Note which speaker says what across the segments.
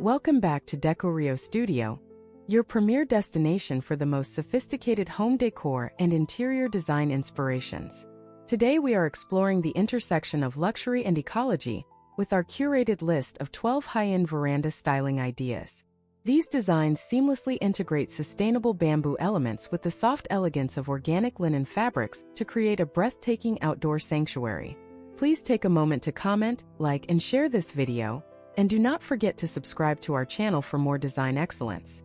Speaker 1: Welcome back to Decorio Studio, your premier destination for the most sophisticated home decor and interior design inspirations. Today we are exploring the intersection of luxury and ecology with our curated list of 12 high-end veranda styling ideas. These designs seamlessly integrate sustainable bamboo elements with the soft elegance of organic linen fabrics to create a breathtaking outdoor sanctuary. Please take a moment to comment, like, and share this video, and do not forget to subscribe to our channel for more design excellence.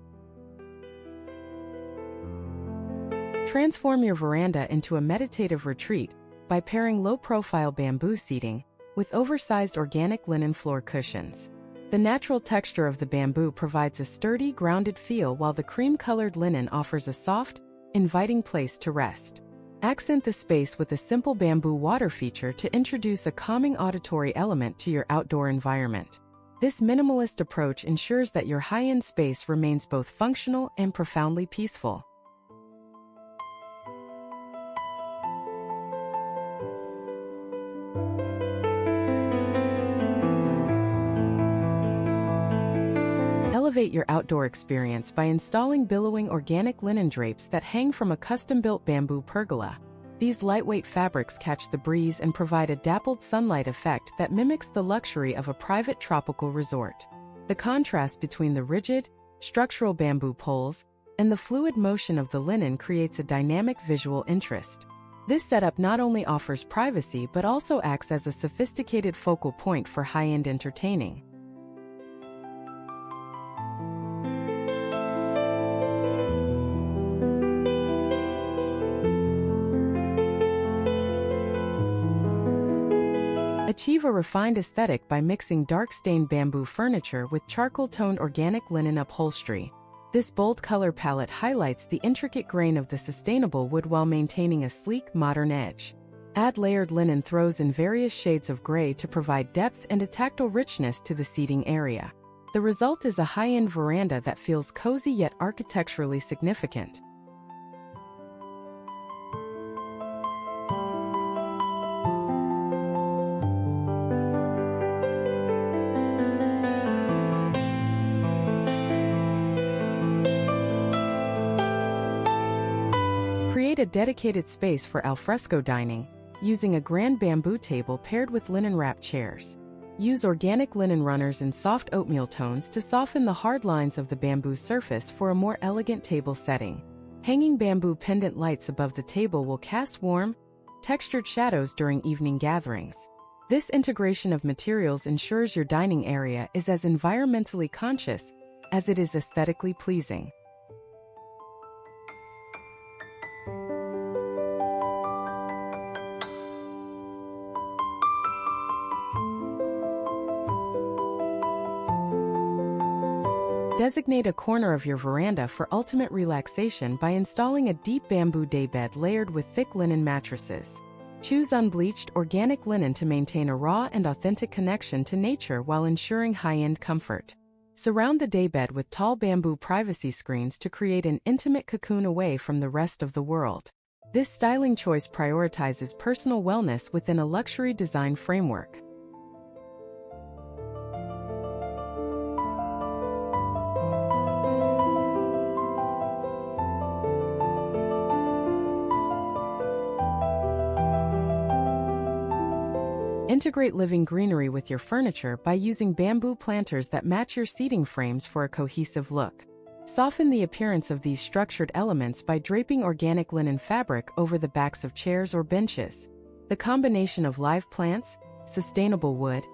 Speaker 1: Transform your veranda into a meditative retreat by pairing low-profile bamboo seating with oversized organic linen floor cushions. The natural texture of the bamboo provides a sturdy, grounded feel, while the cream-colored linen offers a soft, inviting place to rest. Accent the space with a simple bamboo water feature to introduce a calming auditory element to your outdoor environment. This minimalist approach ensures that your high-end space remains both functional and profoundly peaceful. Elevate your outdoor experience by installing billowing organic linen drapes that hang from a custom-built bamboo pergola. These lightweight fabrics catch the breeze and provide a dappled sunlight effect that mimics the luxury of a private tropical resort. The contrast between the rigid, structural bamboo poles and the fluid motion of the linen creates a dynamic visual interest. This setup not only offers privacy but also acts as a sophisticated focal point for high-end entertaining. Achieve a refined aesthetic by mixing dark-stained bamboo furniture with charcoal-toned organic linen upholstery. This bold color palette highlights the intricate grain of the sustainable wood while maintaining a sleek, modern edge. Add layered linen throws in various shades of gray to provide depth and a tactile richness to the seating area. The result is a high-end veranda that feels cozy yet architecturally significant. Create a dedicated space for alfresco dining, using a grand bamboo table paired with linen-wrapped chairs. Use organic linen runners in soft oatmeal tones to soften the hard lines of the bamboo surface for a more elegant table setting. Hanging bamboo pendant lights above the table will cast warm, textured shadows during evening gatherings. This integration of materials ensures your dining area is as environmentally conscious as it is aesthetically pleasing. Designate a corner of your veranda for ultimate relaxation by installing a deep bamboo daybed layered with thick linen mattresses. Choose unbleached, organic linen to maintain a raw and authentic connection to nature while ensuring high-end comfort. Surround the daybed with tall bamboo privacy screens to create an intimate cocoon away from the rest of the world. This styling choice prioritizes personal wellness within a luxury design framework. Integrate living greenery with your furniture by using bamboo planters that match your seating frames for a cohesive look. Soften the appearance of these structured elements by draping organic linen fabric over the backs of chairs or benches. The combination of live plants, sustainable wood,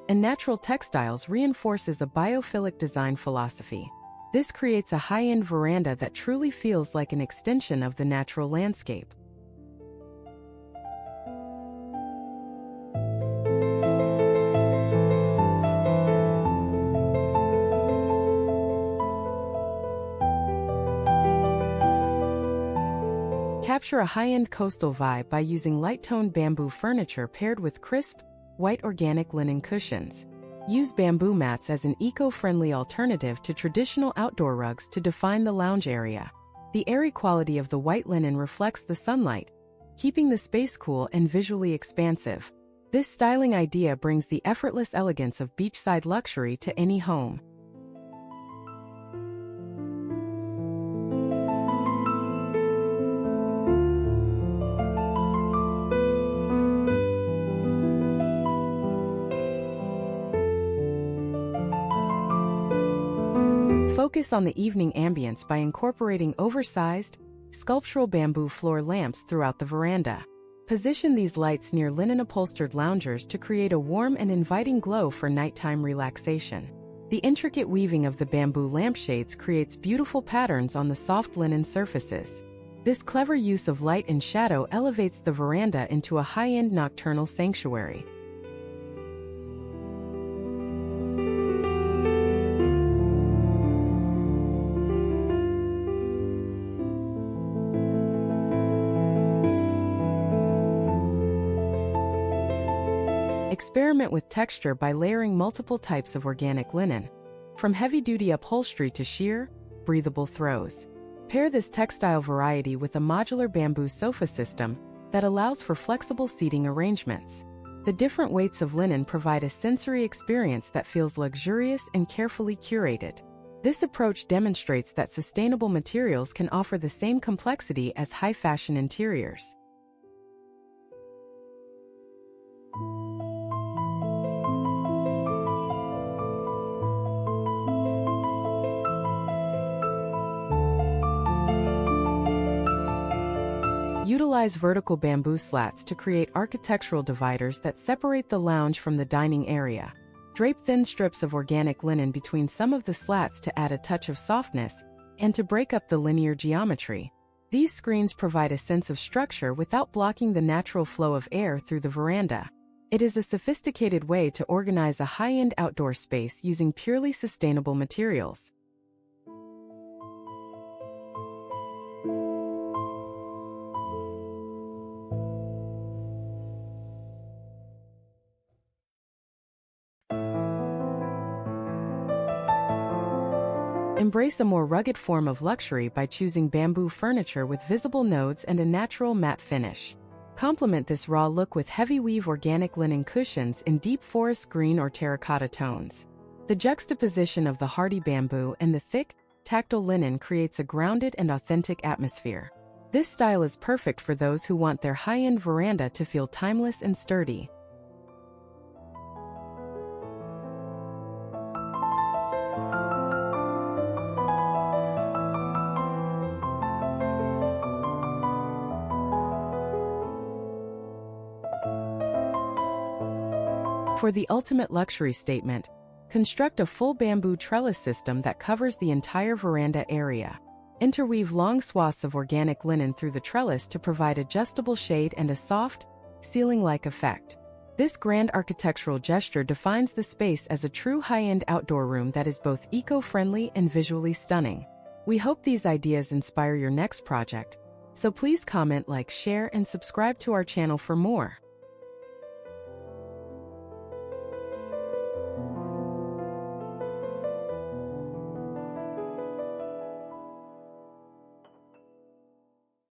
Speaker 1: and natural textiles reinforces a biophilic design philosophy. This creates a high-end veranda that truly feels like an extension of the natural landscape. Capture a high-end coastal vibe by using light-toned bamboo furniture paired with crisp, white organic linen cushions. Use bamboo mats as an eco-friendly alternative to traditional outdoor rugs to define the lounge area. The airy quality of the white linen reflects the sunlight, keeping the space cool and visually expansive. This styling idea brings the effortless elegance of beachside luxury to any home. Focus on the evening ambience by incorporating oversized, sculptural bamboo floor lamps throughout the veranda. Position these lights near linen-upholstered loungers to create a warm and inviting glow for nighttime relaxation. The intricate weaving of the bamboo lampshades creates beautiful patterns on the soft linen surfaces. This clever use of light and shadow elevates the veranda into a high-end nocturnal sanctuary. Experiment with texture by layering multiple types of organic linen, from heavy-duty upholstery to sheer, breathable throws. Pair this textile variety with a modular bamboo sofa system that allows for flexible seating arrangements. The different weights of linen provide a sensory experience that feels luxurious and carefully curated. This approach demonstrates that sustainable materials can offer the same complexity as high-fashion interiors. Utilize vertical bamboo slats to create architectural dividers that separate the lounge from the dining area. Drape thin strips of organic linen between some of the slats to add a touch of softness and to break up the linear geometry. These screens provide a sense of structure without blocking the natural flow of air through the veranda. It is a sophisticated way to organize a high-end outdoor space using purely sustainable materials. Embrace a more rugged form of luxury by choosing bamboo furniture with visible nodes and a natural matte finish. Complement this raw look with heavy weave organic linen cushions in deep forest green or terracotta tones. The juxtaposition of the hardy bamboo and the thick, tactile linen creates a grounded and authentic atmosphere. This style is perfect for those who want their high-end veranda to feel timeless and sturdy. For the ultimate luxury statement, construct a full bamboo trellis system that covers the entire veranda area. Interweave long swaths of organic linen through the trellis to provide adjustable shade and a soft, ceiling-like effect. This grand architectural gesture defines the space as a true high-end outdoor room that is both eco-friendly and visually stunning. We hope these ideas inspire your next project, so please comment, like, share, and subscribe to our channel for more.